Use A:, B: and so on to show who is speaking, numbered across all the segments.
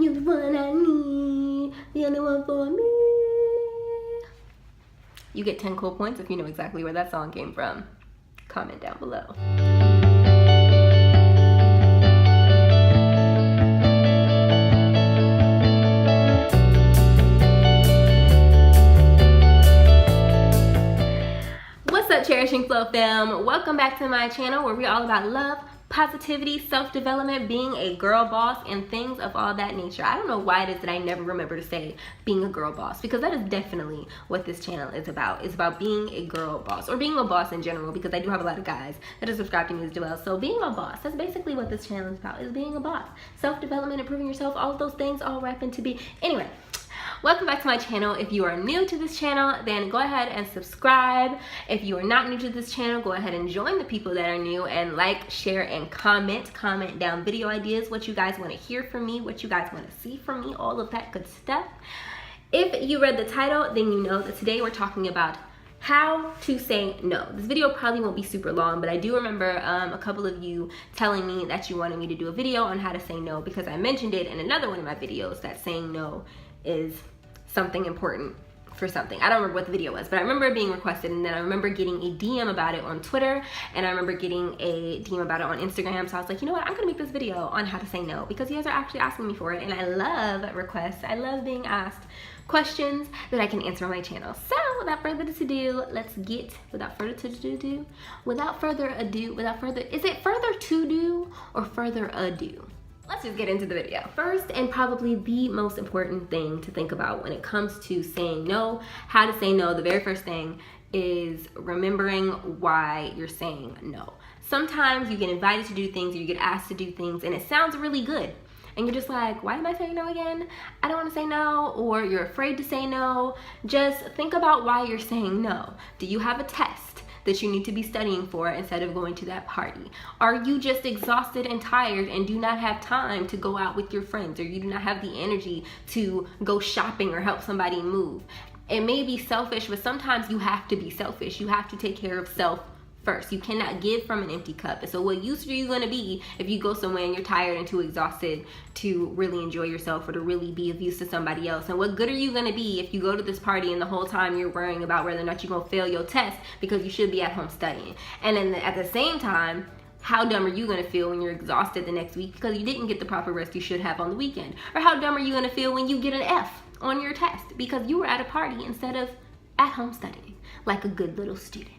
A: You're the one I need, the only one for me. You get 10 cool points if you know exactly where that song came from. Comment down below. What's up, Cherishing Flow fam? Welcome back to my channel where we're all about love, positivity, self-development, being a girl boss, and things of all that nature. I don't know why it is that I never remember to say being a girl boss, because that is definitely what this channel is about. It's about being a girl boss, or being a boss in general, because I do have a lot of guys that are subscribed to me as well. So being a boss, that's basically what this channel is about, is being a boss. Self-development, improving yourself, all of those things all wrap into be. Anyway, welcome back to my channel. If you are new to this channel, then go ahead and subscribe. If you are not new to this channel, go ahead and join the people that are new and like, share, and comment. Comment down video ideas, what you guys want to hear from me, what you guys want to see from me, all of that good stuff. If you read the title, then you know that today we're talking about how to say no. This video probably won't be super long, but I do remember a couple of you telling me that you wanted me to do a video on how to say no, because I mentioned it in another one of my videos that saying no is something important for something. I don't remember what the video was, but I remember it being requested, and then I remember getting a DM about it on Twitter, and I remember getting a DM about it on Instagram. So I was like, you know what, I'm gonna make this video on how to say no, because you guys are actually asking me for it, and I love requests. I love being asked questions that I can answer on my channel. So without further ado, let's get, is it further to do or further ado? Let's just get into the video. First, and probably the most important thing to think about when it comes to saying no, how to say no, the very first thing is remembering why you're saying no. Sometimes you get invited to do things, or you get asked to do things, and it sounds really good. And you're just like, why am I saying no again? I don't want to say no, or you're afraid to say no. Just think about why you're saying no. Do you have a test that you need to be studying for instead of going to that party? Are you just exhausted and tired and do not have time to go out with your friends, or you do not have the energy to go shopping or help somebody move? It may be selfish, but sometimes you have to be selfish. You have to take care of self first. You cannot give from an empty cup. And so what use are you going to be if you go somewhere and you're tired and too exhausted to really enjoy yourself or to really be of use to somebody else? And what good are you going to be if you go to this party and the whole time you're worrying about whether or not you're going to fail your test because you should be at home studying? And then at the same time, how dumb are you going to feel when you're exhausted the next week because you didn't get the proper rest you should have on the weekend? Or how dumb are you going to feel when you get an F on your test because you were at a party instead of at home studying like a good little student?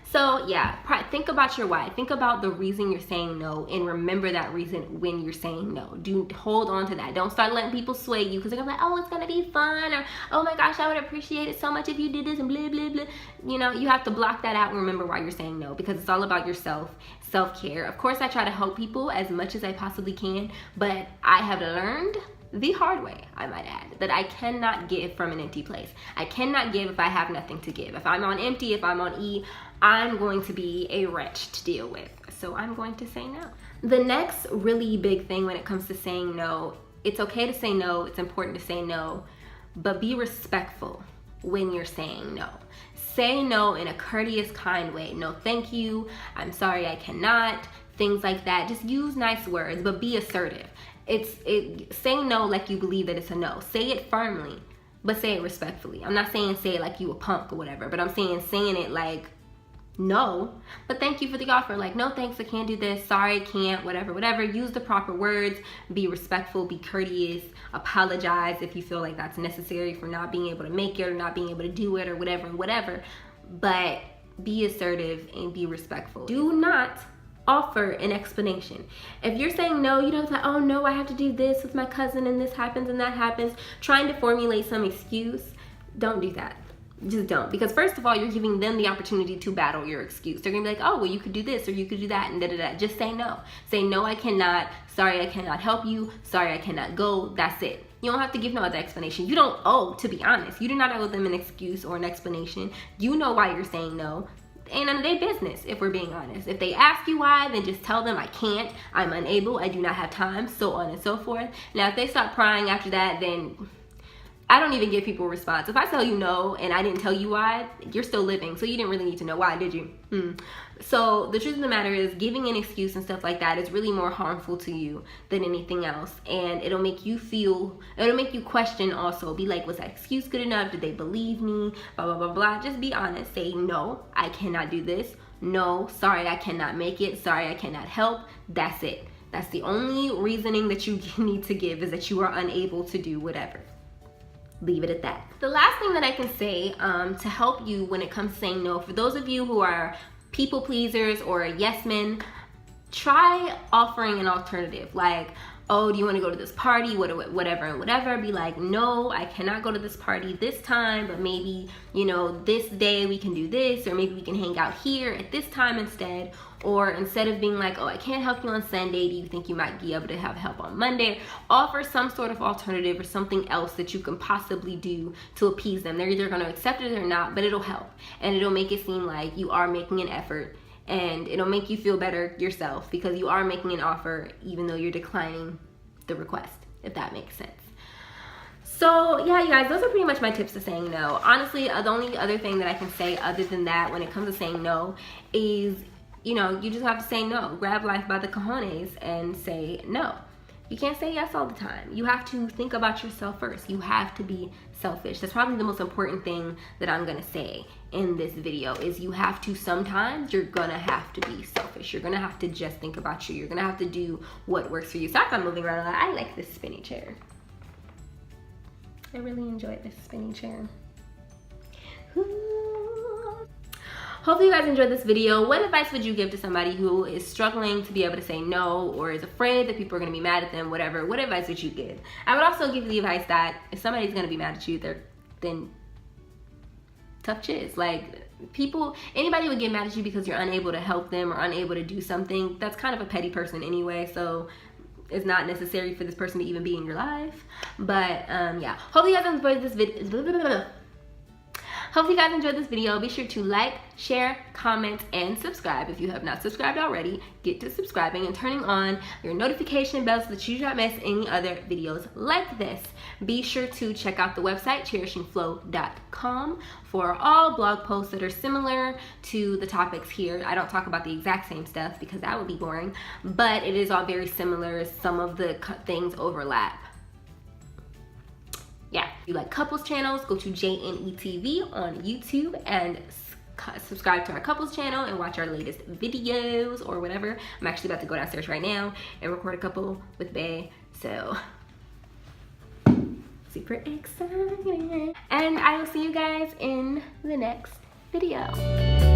A: So yeah, think about your why. Think about the reason you're saying no, and remember that reason when you're saying no. Do hold on to that. Don't start letting people sway you because they're gonna be like, oh, it's gonna be fun, or oh my gosh, I would appreciate it so much if you did this, and blah blah blah. You know, you have to block that out and remember why you're saying no, because it's all about yourself, self-care. Of course, I try to help people as much as I possibly can, but I have learned the hard way, I might add, that I cannot give from an empty place. I cannot give if I have nothing to give. If I'm on empty, if I'm on E, I'm going to be a wretch to deal with. So I'm going to say no. The next really big thing when it comes to saying no, it's okay to say no, it's important to say no, but be respectful when you're saying no. Say no in a courteous, kind way. No, thank you, I'm sorry, I cannot, things like that. Just use nice words, but be assertive. Say no like you believe that it's a no. Say it firmly, but say it respectfully. I'm not saying say it like you a punk or whatever, but I'm saying it like, no, but thank you for the offer. Like, no thanks, I can't do this, sorry, can't, whatever. Use the proper words, be respectful, be courteous, apologize if you feel like that's necessary for not being able to make it or not being able to do it or whatever. But be assertive and be respectful. Do not offer an explanation. If you're saying no, you don't say, oh no, I have to do this with my cousin and this happens and that happens, trying to formulate some excuse. Don't do that. Just don't. Because first of all, you're giving them the opportunity to battle your excuse. They're gonna be like, oh, well, you could do this or you could do that and da-da-da. Just say no. Say no, I cannot. Sorry, I cannot help you. Sorry, I cannot go. That's it. You don't have to give no other explanation. You don't owe, to be honest. You do not owe them an excuse or an explanation. You know why you're saying no. Ain't none of their business, if we're being honest. If they ask you why, then just tell them I can't, I'm unable, I do not have time, so on and so forth. Now, if they start prying after that, then I don't even give people a response. If I tell you no and I didn't tell you why, you're still living, so you didn't really need to know why, did you? So the truth of the matter is, giving an excuse and stuff like that is really more harmful to you than anything else, and it'll make you question also. Be like, was that excuse good enough? Did they believe me? Blah blah blah blah. Just be honest. Say, no, I cannot do this. No, sorry, I cannot make it. Sorry, I cannot help. That's it. That's the only reasoning that you need to give, is that you are unable to do whatever. Leave it at that. The last thing that I can say to help you when it comes to saying no, for those of you who are people pleasers or yes men, try offering an alternative. Like, oh, do you want to go to this party, whatever and whatever. Be like, no, I cannot go to this party this time, but maybe, you know, this day we can do this, or maybe we can hang out here at this time instead. Or instead of being like, oh, I can't help you on Sunday, do you think you might be able to have help on Monday? Offer some sort of alternative or something else that you can possibly do to appease them. They're either going to accept it or not, but it'll help, and it'll make it seem like you are making an effort. And it'll make you feel better yourself, because you are making an offer even though you're declining the request, if that makes sense. So yeah, you guys, those are pretty much my tips to saying no. Honestly, the only other thing that I can say other than that when it comes to saying no is, you know, you just have to say no. Grab life by the cojones and say no. You can't say yes all the time. You have to think about yourself first. You have to be selfish. That's probably the most important thing that I'm gonna say in this video, is you have to, sometimes you're gonna have to be selfish. You're gonna have to just think about you. You're gonna have to do what works for you. Sorry if I'm moving around a lot. I like this spinny chair. I really enjoy this spinny chair. Hopefully you guys enjoyed this video. What advice would you give to somebody who is struggling to be able to say no, or is afraid that people are gonna be mad at them, whatever? What advice would you give? I would also give the advice that if somebody's gonna be mad at you, then tough chiz. Like, anybody would get mad at you because you're unable to help them or unable to do something. That's kind of a petty person anyway, so it's not necessary for this person to even be in your life. But yeah, hopefully you guys enjoyed this video. Hopefully you guys enjoyed this video. Be sure to like, share, comment, and subscribe. If you have not subscribed already, get to subscribing and turning on your notification bell so that you do not miss any other videos like this. Be sure to check out the website, CherishingFlo.com, for all blog posts that are similar to the topics here. I don't talk about the exact same stuff because that would be boring, but it is all very similar. Some of the things overlap. Yeah, if you like couples channels, go to JNETV on YouTube and subscribe to our couples channel and watch our latest videos or whatever. I'm actually about to go downstairs right now and record a couple with Bae, so super exciting. And I will see you guys in the next video.